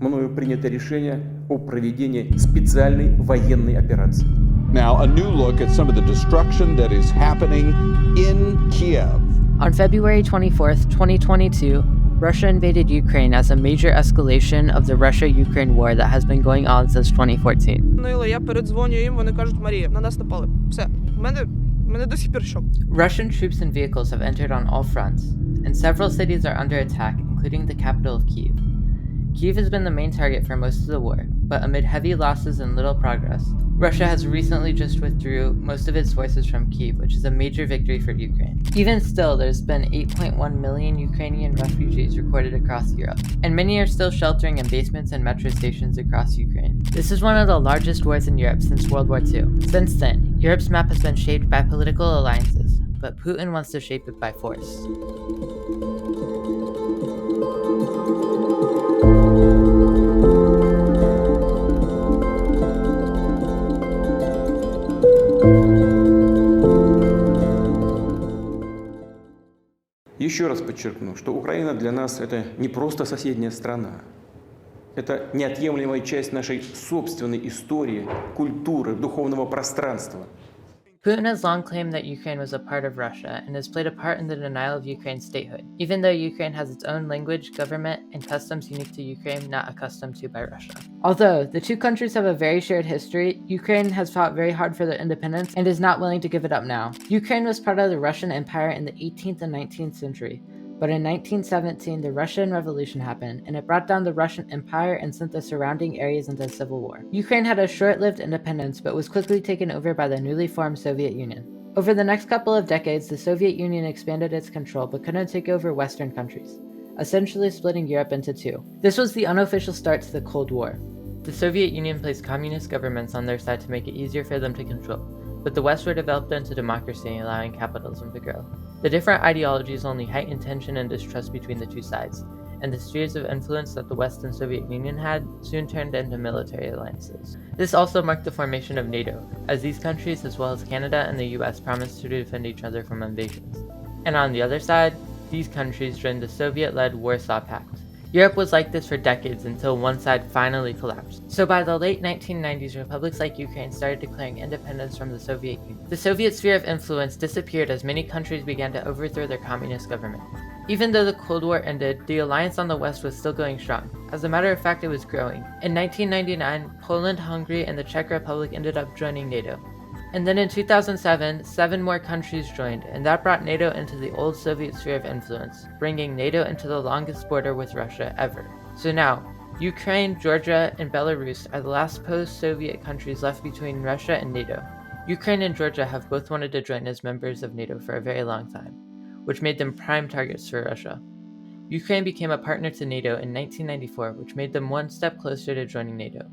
мною принято решение о проведении специальной военной операции. Now, a new look at some of the destruction that is happening in Kiev. On February 24th, 2022, Russia invaded Ukraine as a major escalation of the Russia-Ukraine war that has been going on since 2014. Я передзвонюю їм, вони кажуть, Марія, на нас напали. Все, мене до сих пір шок. Russian troops and vehicles have entered on all fronts, and several cities are under attack, including the capital of Kyiv. Kyiv has been the main target for most of the war, but amid heavy losses and little progress, Russia has recently just withdrew most of its forces from Kyiv, which is a major victory for Ukraine. Even still, there's been 8.1 million Ukrainian refugees recorded across Europe, and many are still sheltering in basements and metro stations across Ukraine. This is one of the largest wars in Europe since World War II. Since then, Europe's map has been shaped by political alliances, but Putin wants to shape it by force. Еще раз подчеркну, что Украина для нас это не просто соседняя страна. Это неотъемлемая часть нашей собственной истории, культуры, духовного пространства. Putin has long claimed that Ukraine was a part of Russia and has played a part in the denial of Ukraine's statehood, even though Ukraine has its own language, government, and customs unique to Ukraine not accustomed to by Russia. Although the two countries have a very shared history, Ukraine has fought very hard for their independence and is not willing to give it up now. Ukraine was part of the Russian Empire in the 18th and 19th century, but in 1917 the Russian Revolution happened, and it brought down the Russian Empire and sent the surrounding areas into civil war. Ukraine had a short-lived independence, but was quickly taken over by the newly formed Soviet Union. Over the next couple of decades, the Soviet Union expanded its control but couldn't take over Western countries, essentially splitting Europe into two. This was the unofficial start to the Cold War. The Soviet Union placed communist governments on their side to make it easier for them to control, but the West were developed into democracy, allowing capitalism to grow. The different ideologies only heightened tension and distrust between the two sides, and the spheres of influence that the West and Soviet Union had soon turned into military alliances. This also marked the formation of NATO, as these countries, as well as Canada and the US, promised to defend each other from invasions. And on the other side, these countries joined the Soviet-led Warsaw Pact. Europe was like this for decades until one side finally collapsed. So by the late 1990s, republics like Ukraine started declaring independence from the Soviet Union. The Soviet sphere of influence disappeared as many countries began to overthrow their communist government. Even though the Cold War ended, the alliance on the West was still going strong. As a matter of fact, it was growing. In 1999, Poland, Hungary, and the Czech Republic ended up joining NATO. And then in 2007, 7 more countries joined, and that brought NATO into the old Soviet sphere of influence, bringing NATO into the longest border with Russia ever. So now, Ukraine, Georgia, and Belarus are the last post-Soviet countries left between Russia and NATO. Ukraine and Georgia have both wanted to join as members of NATO for a very long time, which made them prime targets for Russia. Ukraine became a partner to NATO in 1994, which made them one step closer to joining NATO.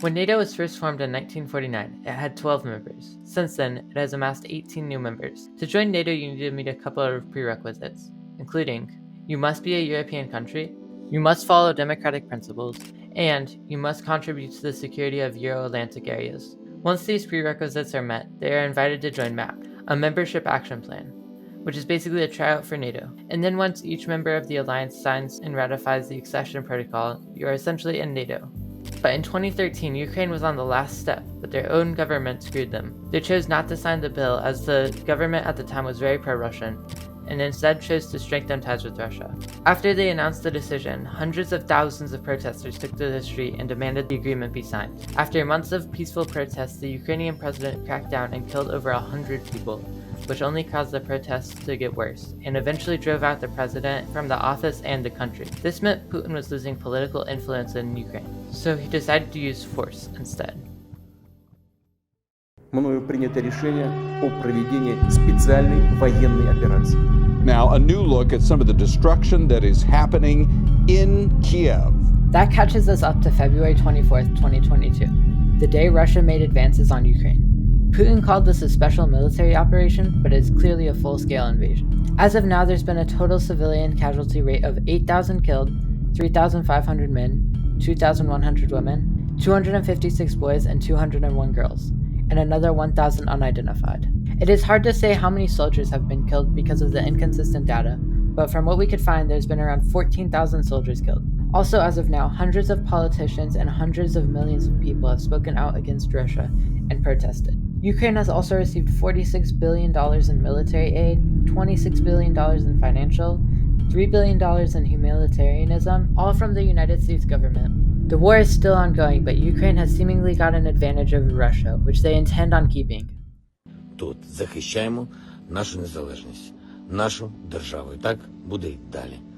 When NATO was first formed in 1949, it had 12 members. Since then, it has amassed 18 new members. To join NATO, you need to meet a couple of prerequisites, including you must be a European country, you must follow democratic principles, and you must contribute to the security of Euro-Atlantic areas. Once these prerequisites are met, they are invited to join MAP, a membership action plan, which is basically a tryout for NATO. And then once each member of the alliance signs and ratifies the accession protocol, you are essentially in NATO. But in 2013, Ukraine was on the last step, but their own government screwed them. They chose not to sign the bill as the government at the time was very pro-Russian, and instead chose to strengthen ties with Russia. After they announced the decision, hundreds of thousands of protesters took to the street and demanded the agreement be signed. After months of peaceful protests, the Ukrainian president cracked down and killed over 100 people, which only caused the protests to get worse, and eventually drove out the president from the office and the country. This meant Putin was losing political influence in Ukraine, so he decided to use force instead. Мною принято решение о проведении специальной военной операции. Now, a new look at some of the destruction that is happening in Kiev. That catches us up to February 24th, 2022, the day Russia made advances on Ukraine. Putin called this a special military operation, but it is clearly a full-scale invasion. As of now, there's been a total civilian casualty rate of 8,000 killed, 3,500 men, 2,100 women, 256 boys, and 201 girls, and another 1,000 unidentified. It is hard to say how many soldiers have been killed because of the inconsistent data, but from what we could find, there's been around 14,000 soldiers killed. Also, as of now, hundreds of politicians and hundreds of millions of people have spoken out against Russia and protested. Ukraine has also received $46 billion in military aid, $26 billion in financial, $3 billion in humanitarianism, all from the United States government. The war is still ongoing, but Ukraine has seemingly got an advantage over Russia, which they intend on keeping. Тут захищаємо нашу незалежність, нашу державу. І так буде й далі.